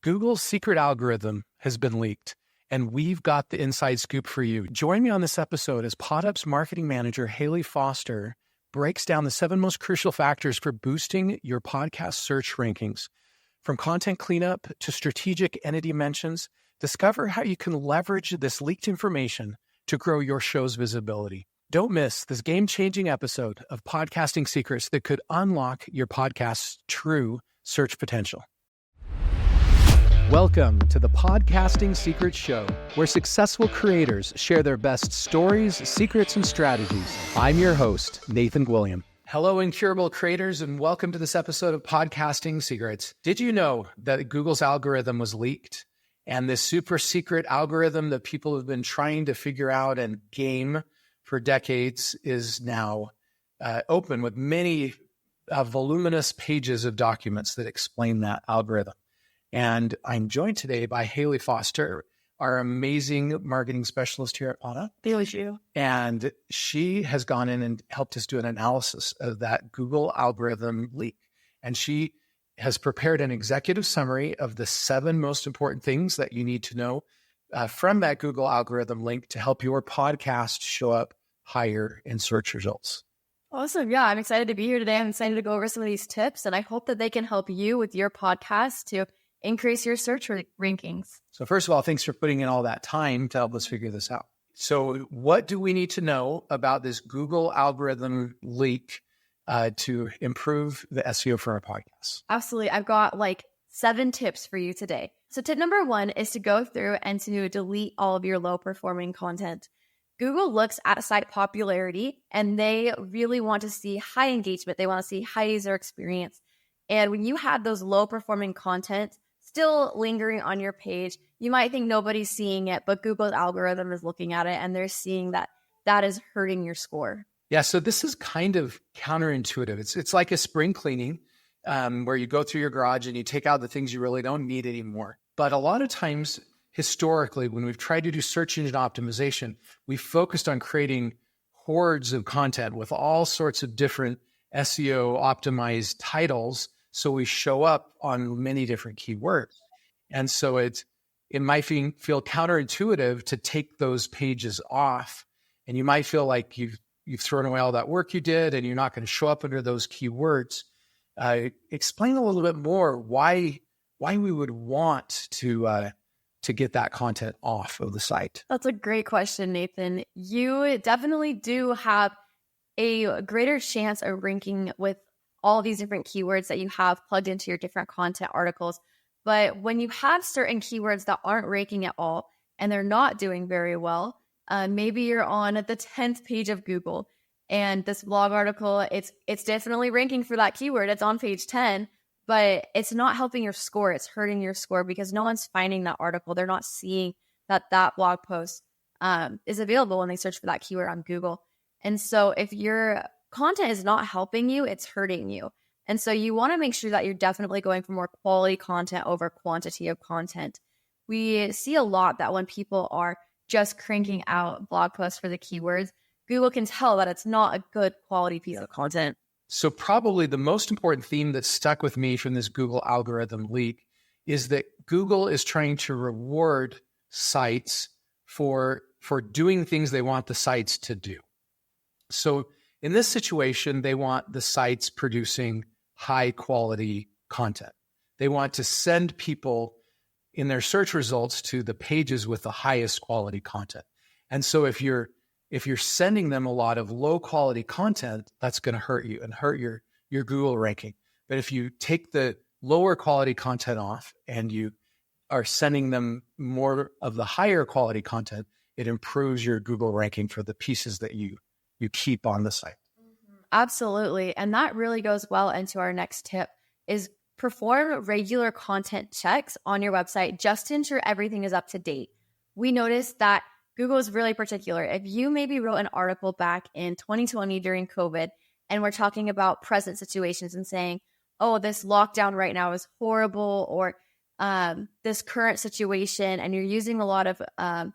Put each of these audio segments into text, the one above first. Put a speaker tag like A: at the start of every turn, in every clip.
A: Google's secret algorithm has been leaked, and we've got the inside scoop for you. Join me on this episode as PodUp's marketing manager, Hayley Foster, breaks down the 7 most crucial factors for boosting your podcast search rankings. From content cleanup to strategic entity mentions, discover how you can leverage this leaked information to grow your show's visibility. Don't miss this game-changing episode of Podcasting Secrets that could unlock your podcast's true search potential. Welcome to the Podcasting Secrets Show, where successful creators share their best stories, secrets, and strategies. I'm your host, Nathan Gwilliam. Hello, incurable creators, and welcome to this episode of Podcasting Secrets. Did you know that Google's algorithm was leaked? And this super secret algorithm that people have been trying to figure out and game for decades is now open with many voluminous pages of documents that explain that algorithm. And I'm joined today by Hayley Foster, our amazing marketing specialist here at PodUp.
B: Thank you.
A: And she has gone in and helped us do an analysis of that Google algorithm leak. And she has prepared an executive summary of the 7 most important things that you need to know from that Google algorithm link to help your podcast show up higher in search results.
B: Awesome. Yeah, I'm excited to be here today. I'm excited to go over some of these tips, and I hope that they can help you with your podcast to increase your search rankings.
A: So first of all, thanks for putting in all that time to help us figure this out. So what do we need to know about this Google algorithm leak to improve the SEO for our podcast?
B: Absolutely. I've got 7 tips for you today. So tip number 1 is to go through and to delete all of your low performing content. Google looks at site popularity and they really want to see high engagement. They want to see high user experience. And when you have those low performing content still lingering on your page, you might think nobody's seeing it, but Google's algorithm is looking at it and they're seeing that that is hurting your score.
A: Yeah, so this is kind of counterintuitive. It's like a spring cleaning where you go through your garage and you take out the things you really don't need anymore. But a lot of times, historically, when we've tried to do search engine optimization, we focused on creating hordes of content with all sorts of different SEO optimized titles. So we show up on many different keywords. And so it might feel counterintuitive to take those pages off. And you might feel like you've thrown away all that work you did and you're not going to show up under those keywords. Explain a little bit more why we would want to get that content off of the site.
B: That's a great question, Nathan. You definitely do have a greater chance of ranking with all these different keywords that you have plugged into your different content articles. But when you have certain keywords that aren't ranking at all and they're not doing very well, maybe you're on the 10th page of Google and this blog article, it's definitely ranking for that keyword. It's on page 10, but it's not helping your score. It's hurting your score because no one's finding that article. They're not seeing that blog post is available when they search for that keyword on Google. And so if your content is not helping you, it's hurting you. And so you want to make sure that you're definitely going for more quality content over quantity of content. We see a lot that when people are just cranking out blog posts for the keywords, Google can tell that it's not a good quality piece of content.
A: So probably the most important theme that stuck with me from this Google algorithm leak is that Google is trying to reward sites for doing things they want the sites to do. So in this situation, they want the sites producing high quality content. They want to send people in their search results to the pages with the highest quality content. And so if you're sending them a lot of low quality content, that's going to hurt you and hurt your Google ranking. But if you take the lower quality content off and you are sending them more of the higher quality content, it improves your Google ranking for the pieces that you keep on the site.
B: Absolutely. And that really goes well into our next tip is perform regular content checks on your website just to ensure everything is up to date. We noticed that Google is really particular. If you maybe wrote an article back in 2020 during COVID, and we're talking about present situations and saying, oh, this lockdown right now is horrible, or this current situation, and you're using a lot of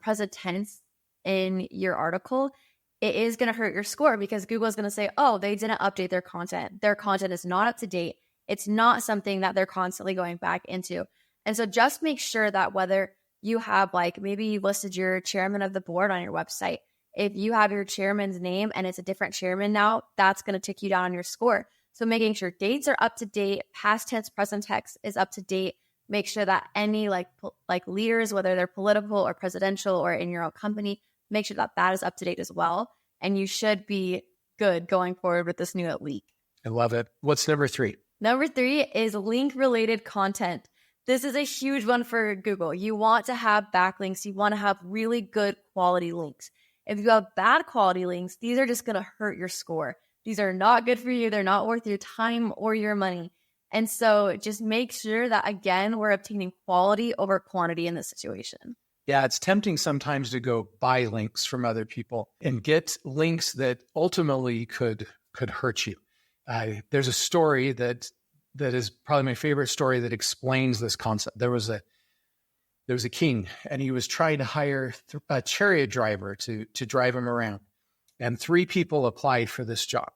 B: present tense in your article, it is going to hurt your score because Google is going to say, oh, they didn't update their content. Their content is not up to date. It's not something that they're constantly going back into. And so just make sure that whether you have like, maybe you listed your chairman of the board on your website, if you have your chairman's name and it's a different chairman now, that's going to tick you down on your score. So making sure dates are up to date, past tense, present tense is up to date. Make sure that any like leaders, whether they're political or presidential or in your own company, make sure that that is up to date as well. And you should be good going forward with this new leak.
A: I love it. What's number 3?
B: Number 3 is link-related content. This is a huge one for Google. You want to have backlinks. You want to have really good quality links. If you have bad quality links, these are just going to hurt your score. These are not good for you. They're not worth your time or your money. And so just make sure that, again, we're obtaining quality over quantity in this situation.
A: Yeah, it's tempting sometimes to go buy links from other people and get links that ultimately could hurt you. There's a story that is probably my favorite story that explains this concept. There was a king, and he was trying to hire a chariot driver to drive him around. And 3 people applied for this job.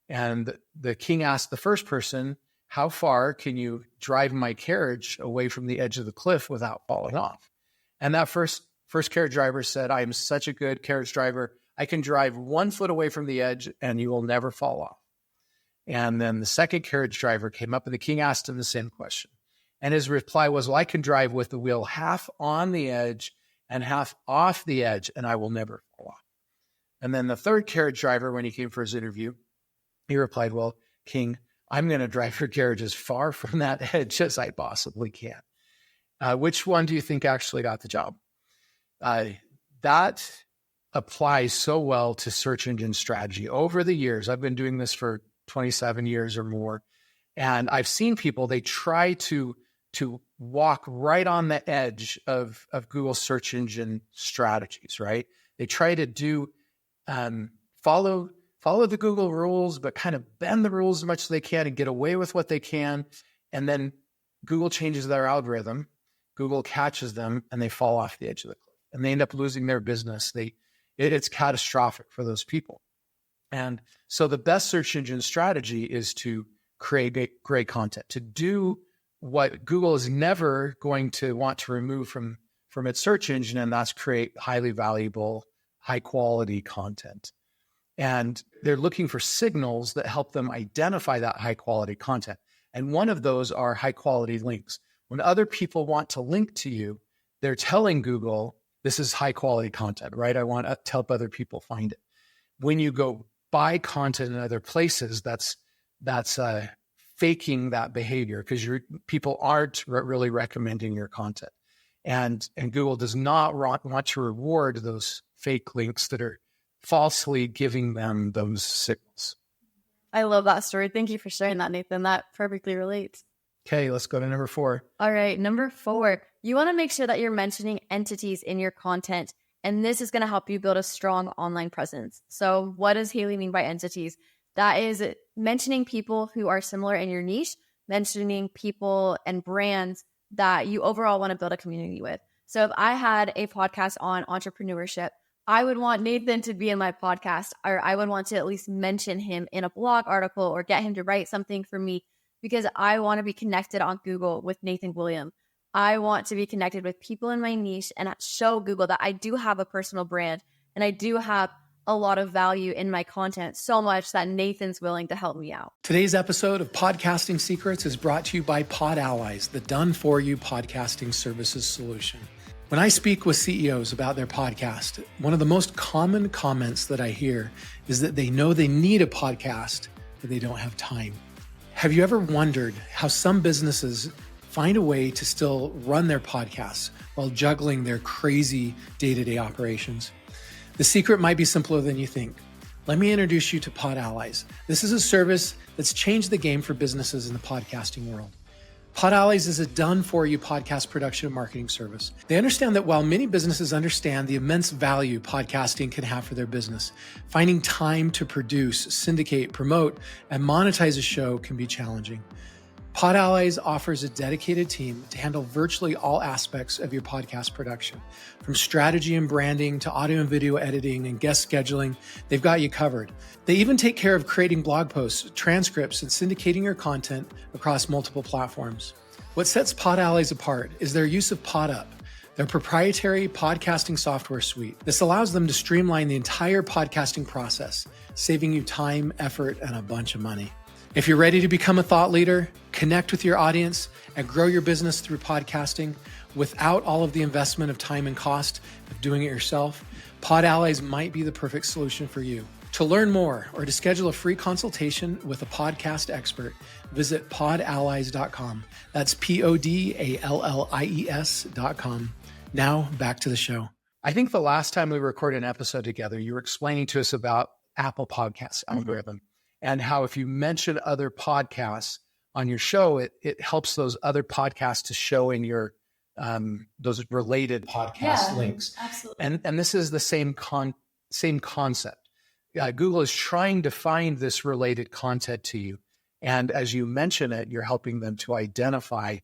A: And the king asked the first person, how far can you drive my carriage away from the edge of the cliff without falling off? And that first carriage driver said, I am such a good carriage driver. I can drive 1 foot away from the edge and you will never fall off. And then the second carriage driver came up and the king asked him the same question. And his reply was, well, I can drive with the wheel half on the edge and half off the edge and I will never fall off. And then the third carriage driver, when he came for his interview, he replied, well, king, I'm going to drive your carriage as far from that edge as I possibly can. Which one do you think actually got the job? That applies so well to search engine strategy. Over the years, I've been doing this for 27 years or more, and I've seen people, they try to walk right on the edge of Google search engine strategies, right? They try to do follow the Google rules, but kind of bend the rules as much as they can and get away with what they can. And then Google changes their algorithm. Google catches them and they fall off the edge of the cliff and they end up losing their business. It's catastrophic for those people. And so the best search engine strategy is to create great content, to do what Google is never going to want to remove from its search engine, and that's create highly valuable, high quality content. And they're looking for signals that help them identify that high quality content. And one of those are high quality links. When other people want to link to you, they're telling Google, this is high quality content, right? I want to help other people find it. When you go buy content in other places, that's faking that behavior because people aren't really recommending your content. And Google does not want to reward those fake links that are falsely giving them those signals.
B: I love that story. Thank you for sharing that, Nathan. That perfectly relates.
A: Okay, let's go to number 4.
B: All right, number 4, you want to make sure that you're mentioning entities in your content, and this is going to help you build a strong online presence. So what does Hayley mean by entities? That is mentioning people who are similar in your niche, mentioning people and brands that you overall want to build a community with. So if I had a podcast on entrepreneurship, I would want Nathan to be in my podcast, or I would want to at least mention him in a blog article or get him to write something for me, because I want to be connected on Google with Nathan William. I want to be connected with people in my niche and show Google that I do have a personal brand and I do have a lot of value in my content, so much that Nathan's willing to help me out.
C: Today's episode of Podcasting Secrets is brought to you by PodAllies, the done-for-you podcasting services solution. When I speak with CEOs about their podcast, one of the most common comments that I hear is that they know they need a podcast, but they don't have time. Have you ever wondered how some businesses find a way to still run their podcasts while juggling their crazy day-to-day operations? The secret might be simpler than you think. Let me introduce you to PodAllies. This is a service that's changed the game for businesses in the podcasting world. PodAllies is a done-for-you podcast production and marketing service. They understand that while many businesses understand the immense value podcasting can have for their business, finding time to produce, syndicate, promote, and monetize a show can be challenging. PodAllies offers a dedicated team to handle virtually all aspects of your podcast production. From strategy and branding to audio and video editing and guest scheduling, they've got you covered. They even take care of creating blog posts, transcripts, and syndicating your content across multiple platforms. What sets Pod Allies apart is their use of PodUp, their proprietary podcasting software suite. This allows them to streamline the entire podcasting process, saving you time, effort, and a bunch of money. If you're ready to become a thought leader, connect with your audience, and grow your business through podcasting without all of the investment of time and cost of doing it yourself, Pod Allies might be the perfect solution for you. To learn more or to schedule a free consultation with a podcast expert, visit podallies.com. That's PodAllies.com. Now back to the show.
A: I think the last time we recorded an episode together, you were explaining to us about Apple Podcasts algorithm and how if you mention other podcasts on your show, it helps those other podcasts to show in your those related podcast links.
B: Absolutely.
A: And this is the same concept. Google is trying to find this related content to you. And as you mention it, you're helping them to identify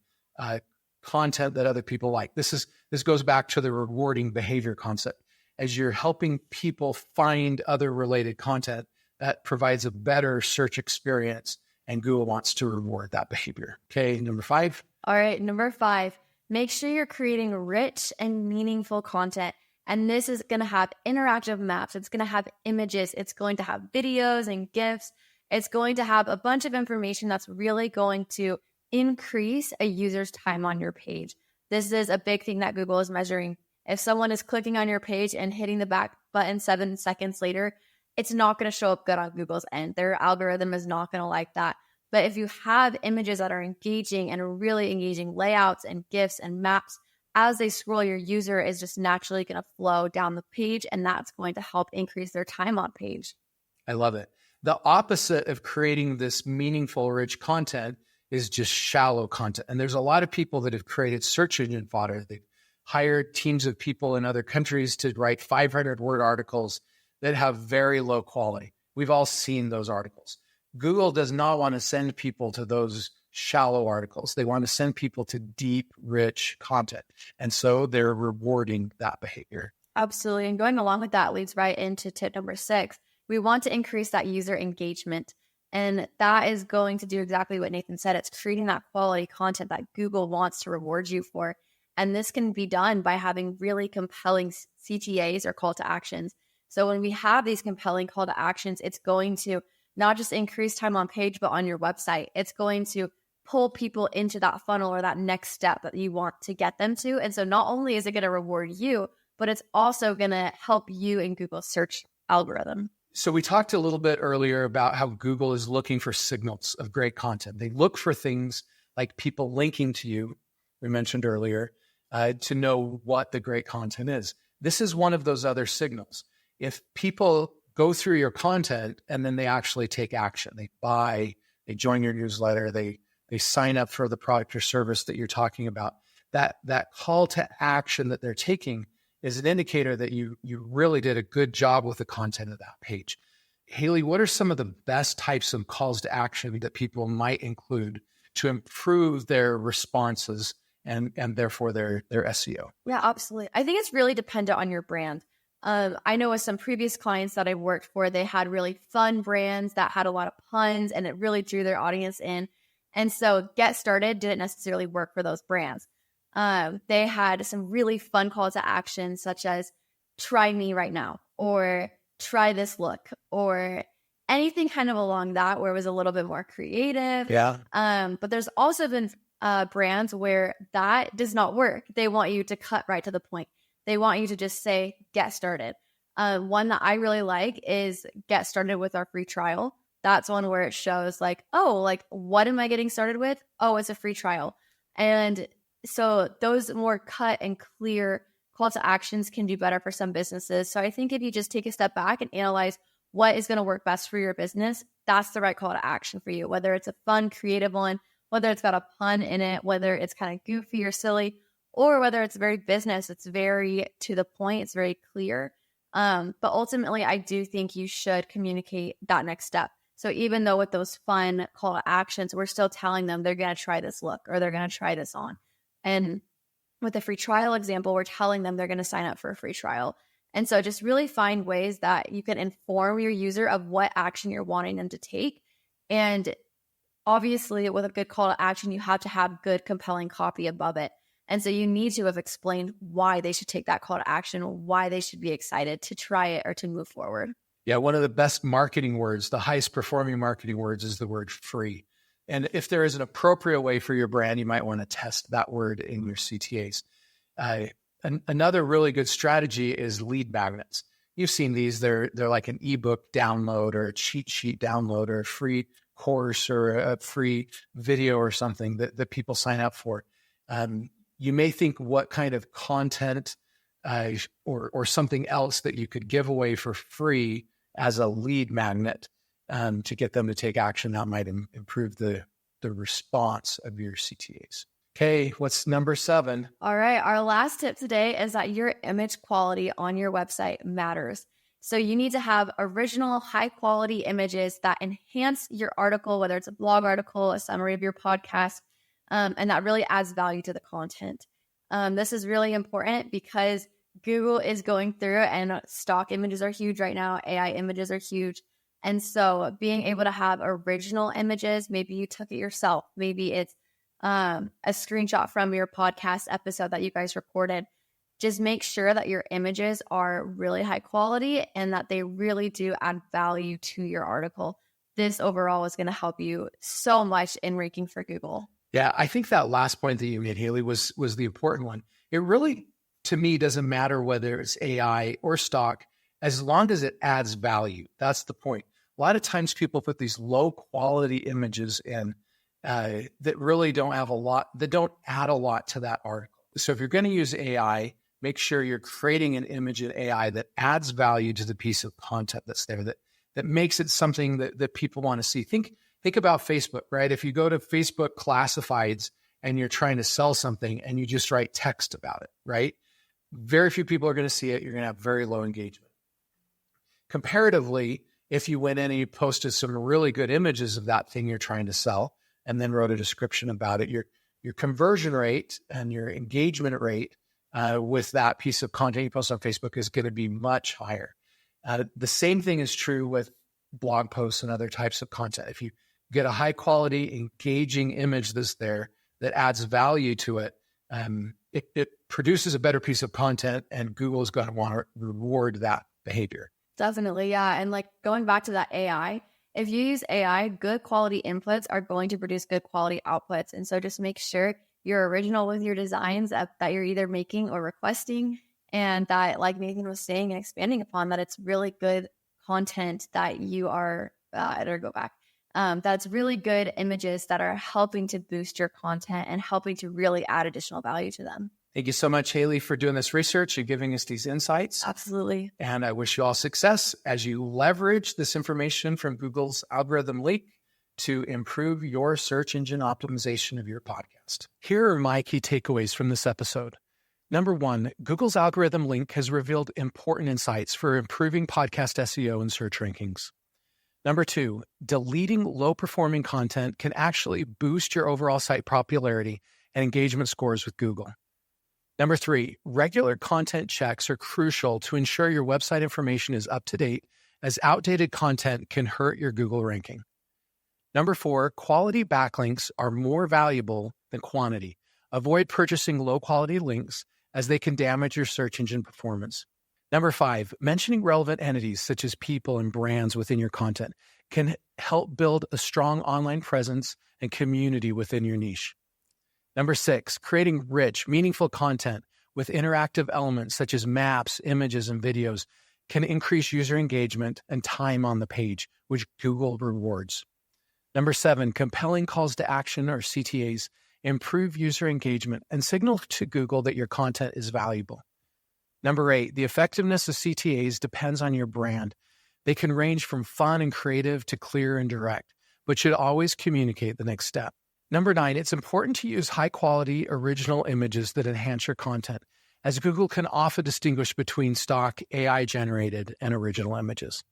A: content that other people like. This goes back to the rewarding behavior concept. As you're helping people find other related content, that provides a better search experience, and Google wants to reward that behavior. Okay, number 5.
B: All right, number 5, make sure you're creating rich and meaningful content. And this is going to have interactive maps. It's going to have images. It's going to have videos and GIFs. It's going to have a bunch of information that's really going to increase a user's time on your page. This is a big thing that Google is measuring. If someone is clicking on your page and hitting the back button 7 seconds later, it's not going to show up good on Google's end. Their algorithm is not going to like that. But if you have images that are engaging and really engaging layouts and GIFs and maps, as they scroll, your user is just naturally going to flow down the page, and that's going to help increase their time on page.
A: I love it. The opposite of creating this meaningful, rich content is just shallow content. And there's a lot of people that have created search engine fodder. They've hired teams of people in other countries to write 500-word articles that have very low quality. We've all seen those articles. Google does not want to send people to those shallow articles. They want to send people to deep, rich content. And so they're rewarding that behavior.
B: Absolutely. And going along with that leads right into tip number 6. We want to increase that user engagement. And that is going to do exactly what Nathan said. It's creating that quality content that Google wants to reward you for. And this can be done by having really compelling CTAs or call to actions. So when we have these compelling call to actions, it's going to not just increase time on page, but on your website. It's going to pull people into that funnel or that next step that you want to get them to. And so not only is it going to reward you, but it's also going to help you in Google's search algorithm.
A: So we talked a little bit earlier about how Google is looking for signals of great content. They look for things like people linking to you, we mentioned earlier, to know what the great content is. This is one of those other signals. If people go through your content and then they actually take action, they buy, they join your newsletter, they sign up for the product or service that you're talking about, that call to action that they're taking is an indicator that you really did a good job with the content of that page. Hayley, what are some of the best types of calls to action that people might include to improve their responses and therefore their SEO?
B: Yeah, absolutely. I think it's really dependent on your brand. I know with some previous clients that I worked for, they had really fun brands that had a lot of puns and it really drew their audience in. And so Get Started didn't necessarily work for those brands. They had some really fun calls to action, such as try me right now, or try this look, or anything kind of along that where it was a little bit more creative.
A: Yeah.
B: But there's also been brands where that does not work. They want you to cut right to the point. They want you to just say, get started. One that I really like is get started with our free trial. That's one where it shows like, oh, like, what am I getting started with? Oh, it's a free trial. And so those more cut and clear call to actions can do better for some businesses. So I think if you just take a step back and analyze what is going to work best for your business, that's the right call to action for you, whether it's a fun, creative one, whether it's got a pun in it, whether it's kind of goofy or silly, or whether it's very business, it's very to the point, it's very clear. But ultimately, I do think you should communicate that next step. So even though with those fun call to actions, we're still telling them they're going to try this look or they're going to try this on. And with the free trial example, we're telling them they're going to sign up for a free trial. And so just really find ways that you can inform your user of what action you're wanting them to take. And obviously with a good call to action, you have to have good, compelling copy above it. And so you need to have explained why they should take that call to action, why they should be excited to try it or to move forward.
A: Yeah, one of the best marketing words, the highest performing marketing words, is the word free. And if there is an appropriate way for your brand, you might want to test that word in your CTAs. Another really good strategy is lead magnets. You've seen these. They're like an ebook download or a cheat sheet download or a free course or a free video or something that people sign up for. You may think what kind of content or something else that you could give away for free as a lead magnet to get them to take action. That might improve the response of your CTAs. Okay, what's number 7?
B: All right, our last tip today is that your image quality on your website matters. So you need to have original, high quality images that enhance your article, whether it's a blog article, a summary of your podcast, and that really adds value to the content. This is really important because Google is going through, and stock images are huge right now. AI images are huge. And so being able to have original images, maybe you took it yourself, maybe it's a screenshot from your podcast episode that you guys recorded. Just make sure that your images are really high quality and that they really do add value to your article. This overall is going to help you so much in ranking for Google.
A: Yeah, I think that last point that you made, Hayley, was the important one. It really, to me, doesn't matter whether it's AI or stock, as long as it adds value. That's the point. A lot of times people put these low quality images in that really don't have a lot, that don't add a lot to that article. So if you're going to use AI, make sure you're creating an image in AI that adds value to the piece of content that's there, that makes it something that people want to see. Think about Facebook, right? If you go to Facebook classifieds and you're trying to sell something and you just write text about it, right? Very few people are going to see it. You're going to have very low engagement. Comparatively, if you went in and you posted some really good images of that thing you're trying to sell and then wrote a description about it, your conversion rate and your engagement rate with that piece of content you post on Facebook is going to be much higher. The same thing is true with blog posts and other types of content. If you get a high quality, engaging image that's there that adds value to it, it produces a better piece of content, and Google is going to want to reward that behavior.
B: Definitely, yeah. And like going back to that AI, if you use AI, good quality inputs are going to produce good quality outputs. And so just make sure you're original with your designs that you're either making or requesting, and that, like Nathan was saying and expanding upon, that it's really good content that you are, that's really good images that are helping to boost your content and helping to really add additional value to them.
A: Thank you so much, Hayley, for doing this research and giving us these insights.
B: Absolutely.
A: And I wish you all success as you leverage this information from Google's algorithm leak to improve your search engine optimization of your podcast. Here are my key takeaways from this episode. Number 1, Google's algorithm link has revealed important insights for improving podcast SEO and search rankings. Number 2, deleting low-performing content can actually boost your overall site popularity and engagement scores with Google. Number 3, regular content checks are crucial to ensure your website information is up to date, as outdated content can hurt your Google ranking. Number 4, quality backlinks are more valuable than quantity. Avoid purchasing low-quality links as they can damage your search engine performance. Number 5, mentioning relevant entities such as people and brands within your content can help build a strong online presence and community within your niche. Number 6, creating rich, meaningful content with interactive elements such as maps, images, and videos can increase user engagement and time on the page, which Google rewards. Number 7, compelling calls to action, or CTAs, improve user engagement and signal to Google that your content is valuable. Number 8, the effectiveness of CTAs depends on your brand. They can range from fun and creative to clear and direct, but should always communicate the next step. Number 9, it's important to use high-quality original images that enhance your content, as Google can often distinguish between stock, AI-generated, and original images.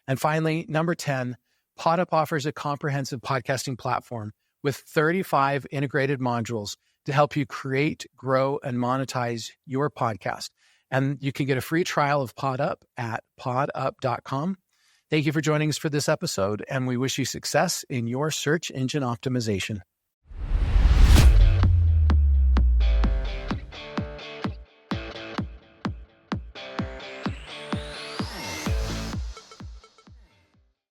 A: And finally, number 10, PodUp offers a comprehensive podcasting platform with 35 integrated modules to help you create, grow, and monetize your podcast. And you can get a free trial of PodUp at podup.com. Thank you for joining us for this episode, and we wish you success in your search engine optimization.